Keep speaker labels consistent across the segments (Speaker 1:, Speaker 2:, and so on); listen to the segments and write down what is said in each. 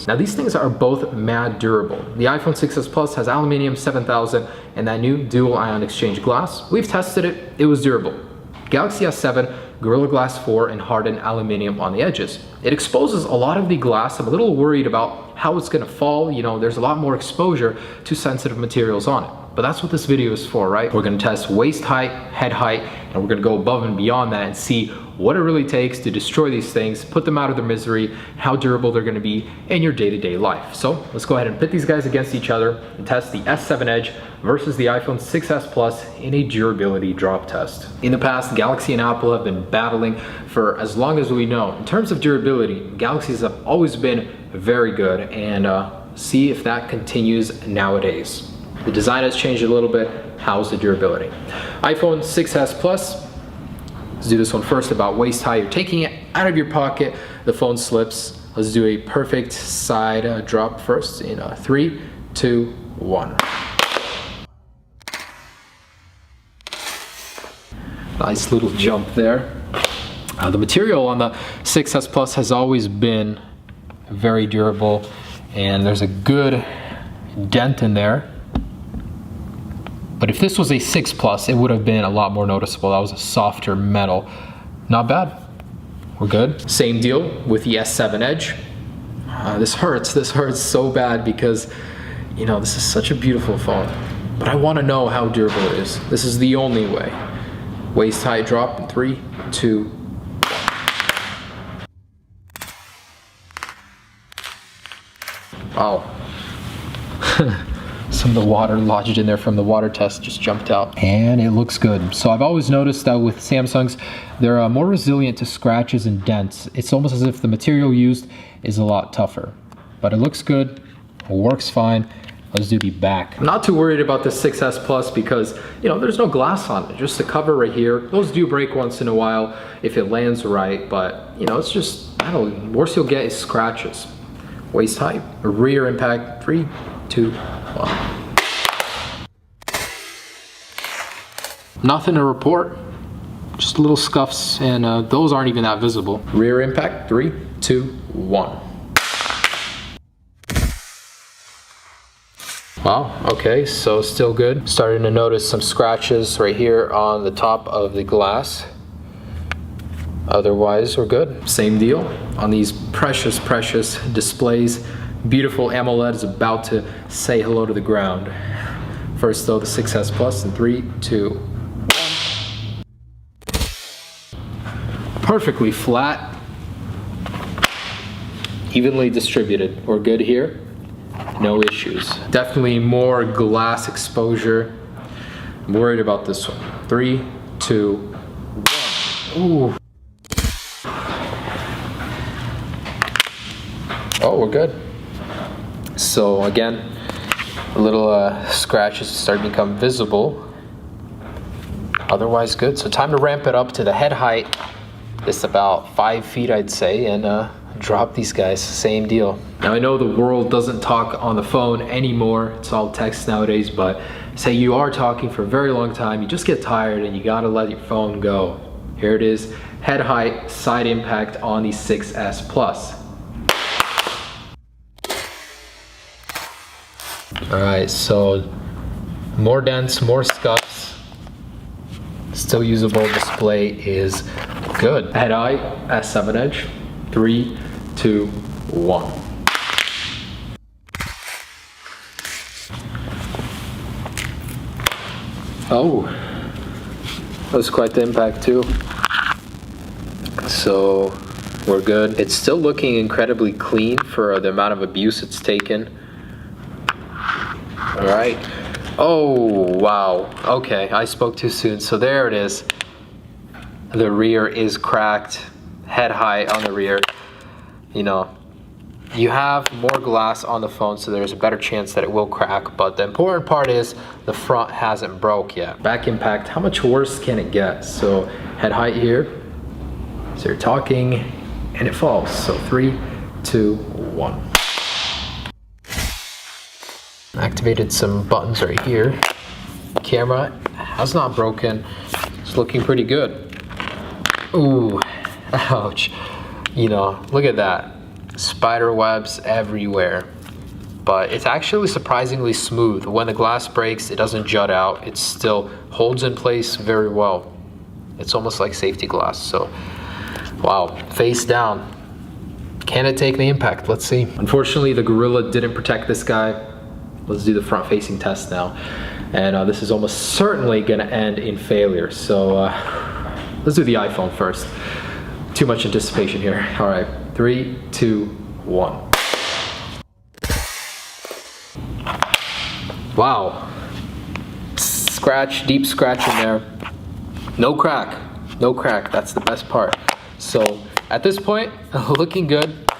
Speaker 1: Now these things are both mad durable. The iPhone 6s Plus has aluminum 7000 and that new dual ion exchange glass. We've tested it, it was durable. Galaxy S7, Gorilla Glass 4 and hardened aluminum on the edges. It exposes a lot of the glass. I'm a little worried about how it's gonna fall. You know, there's a lot more exposure to sensitive materials on it. But that's what this video is for, right? We're gonna test waist height, head height, and we're gonna go above and beyond that and see what it really takes to destroy these things, put them out of their misery, how durable they're gonna be in your day-to-day life. So let's go ahead and pit these guys against each other and test the S7 Edge versus the iPhone 6s Plus in a durability drop test. In the past, Galaxy and Apple have been battling for as long as we know. In terms of durability, Galaxies have always been very good, and see if that continues nowadays. The design has changed a little bit. How's the durability? iPhone 6s Plus. Let's do this one first about waist height. You're taking it out of your pocket, the phone slips. Let's do a perfect side drop first in 3, 2, 1. Nice little jump there. The material on the 6s Plus has always been very durable, and there's a good dent in there. But if this was a 6 Plus, it would have been a lot more noticeable. That was a softer metal. Not bad. We're good. Same deal with the S7 Edge. This hurts so bad because, you know, this is such a beautiful phone. But I want to know how durable it is. This is the only way. Waist height drop in 3, 2, 1. Wow. Some of the water lodged in there from the water test just jumped out, and it looks good. So I've always noticed that with Samsungs, they're more resilient to scratches and dents. It's almost as if the material used is a lot tougher, but it looks good, it works fine. Let's do the back. I'm not too worried about the 6s Plus because, you know, there's no glass on it, just the cover right here. Those do break once in a while if it lands right, but, you know, it's just, I don't know, worst you'll get is scratches. Waist height, rear impact, 3, 2, 1. Nothing to report, just little scuffs, and those aren't even that visible. Rear impact, 3, 2, 1. Wow, okay, so still good. Starting to notice some scratches right here on the top of the glass. Otherwise, we're good. Same deal on these precious, precious displays. Beautiful AMOLED is about to say hello to the ground. First though, the 6s Plus in 3, 2, 1. Perfectly flat, evenly distributed. We're good here, no issues. Definitely more glass exposure. I'm worried about this one. 3, 2, 1. Ooh. Oh, we're good. So again, a little scratches start to become visible. Otherwise good. So time to ramp it up to the head height. It's about 5 feet, I'd say, and drop these guys. Same deal. Now I know the world doesn't talk on the phone anymore. It's all text nowadays, but say you are talking for a very long time, you just get tired and you gotta let your phone go. Here it is, head height, side impact on the 6s Plus. All right, so more dents, more scuffs. Still usable. Display is good. Head height, S7 Edge, 3, 2, 1. Oh, that was quite the impact too. So we're good. It's still looking incredibly clean for the amount of abuse it's taken. All right. Oh, wow. Okay, I spoke too soon. So there it is. The rear is cracked. Head height on the rear. You know, you have more glass on the phone, so there's a better chance that it will crack. But the important part is the front hasn't broke yet. Back impact, how much worse can it get? So head height here. So you're talking, and it falls. So 3, 2, 1. Activated some buttons right here. Camera has not broken. It's looking pretty good. Ooh, ouch. You know, look at that. spider webs everywhere. But it's actually surprisingly smooth. When the glass breaks, it doesn't jut out. It still holds in place very well. It's almost like safety glass. So, wow, face down. Can it take the impact? Let's see. Unfortunately, the Gorilla didn't protect this guy. Let's do the front-facing test now. And this is almost certainly gonna end in failure. So let's do the iPhone first. Too much anticipation here. All right, 3, 2, 1. Wow. Scratch, deep scratch in there. No crack, no crack. That's the best part. So at this point, looking good.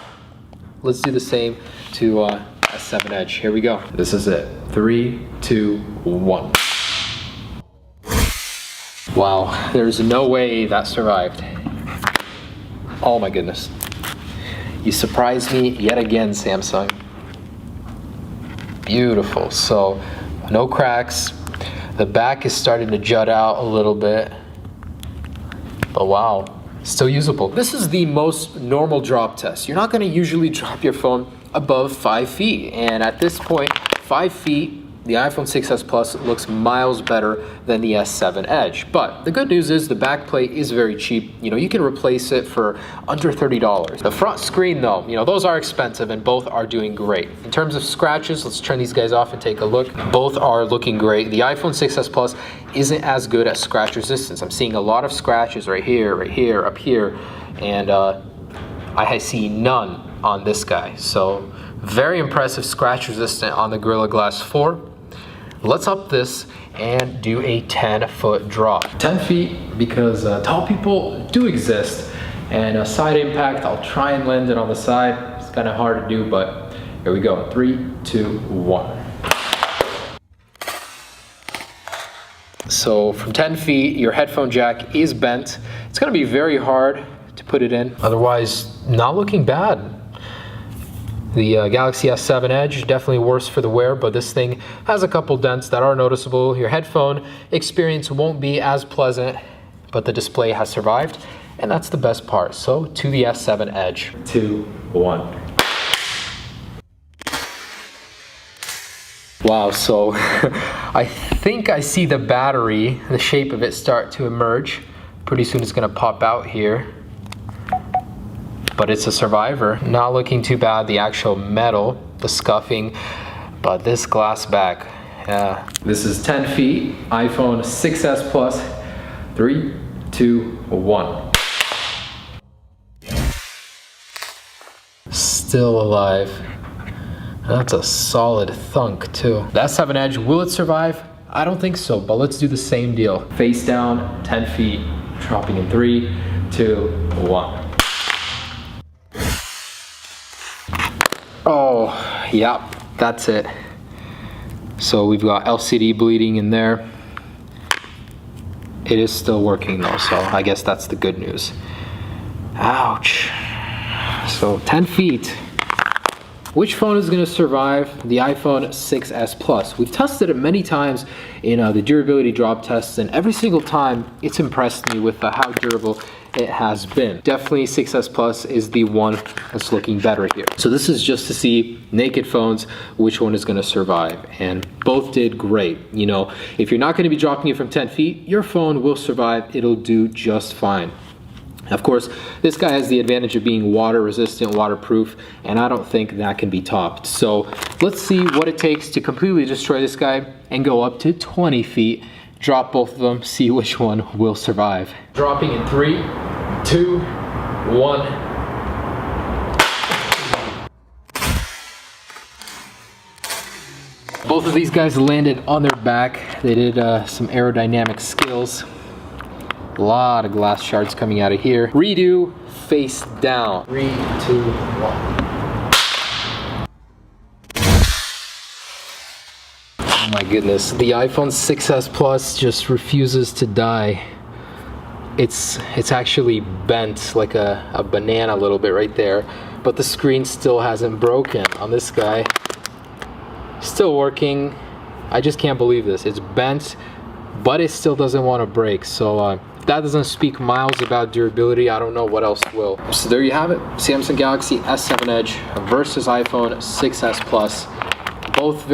Speaker 1: Let's do the same to S7 Edge. Here we go. This is it. 3, 2, 1. Wow, there's no way that survived. Oh my goodness. You surprised me yet again, Samsung. Beautiful. So no cracks. The back is starting to jut out a little bit. But wow, still usable. This is the most normal drop test. You're not going to usually drop your phone above 5 feet. And at this point, 5 feet, the iPhone 6s Plus looks miles better than the S7 Edge. But the good news is the back plate is very cheap. You know, you can replace it for under $30. The front screen though, you know, those are expensive and both are doing great. In terms of scratches, let's turn these guys off and take a look. Both are looking great. The iPhone 6s Plus isn't as good at scratch resistance. I'm seeing a lot of scratches right here, up here, and I see none on this guy. So very impressive scratch resistant on the Gorilla Glass 4. Let's up this and do a 10-foot drop. 10 feet because tall people do exist. And a side impact, I'll try and land it on the side. It's kind of hard to do, but here we go. 3, 2, 1. So from 10 feet, your headphone jack is bent. It's gonna be very hard to put it in. Otherwise, not looking bad. The Galaxy S7 Edge, definitely worse for the wear, but this thing has a couple dents that are noticeable. Your headphone experience won't be as pleasant, but the display has survived, and that's the best part. So to the S7 Edge. 2, 1. Wow, so I think I see the battery, the shape of it start to emerge. Pretty soon it's gonna pop out here. But it's a survivor. Not looking too bad. The actual metal, the scuffing, but this glass back, yeah. This is 10 feet, iPhone 6s Plus. 3, 2, 1. Still alive. That's a solid thunk too. The S7 Edge, will it survive? I don't think so, but let's do the same deal. Face down, 10 feet, dropping in 3, 2, 1. Oh, yep, that's it. So we've got LCD bleeding in there. It is still working though, so I guess that's the good news. Ouch. So 10 feet. Which phone is going to survive the iPhone 6s Plus? We've tested it many times in the durability drop tests, and every single time it's impressed me with how durable it has been. Definitely 6s Plus is the one that's looking better here. So this is just to see naked phones, which one is going to survive, and both did great. You know, if you're not going to be dropping it from 10 feet, your phone will survive. It'll do just fine. Of course, this guy has the advantage of being water resistant, waterproof, and I don't think that can be topped. So let's see what it takes to completely destroy this guy and go up to 20 feet, drop both of them, see which one will survive. Dropping in 3, 2, 1. Both of these guys landed on their back. They did some aerodynamic skills. A lot of glass shards coming out of here. Redo, face down. 3, 2, 1. Oh my goodness, the iPhone 6s Plus just refuses to die. It's actually bent like a banana a little bit right there, but the screen still hasn't broken on this guy. Still working. I just can't believe this. It's bent, but it still doesn't want to break. So If that doesn't speak miles about durability, I don't know what else will. So there you have it. Samsung Galaxy S7 Edge versus iPhone 6s Plus. Both very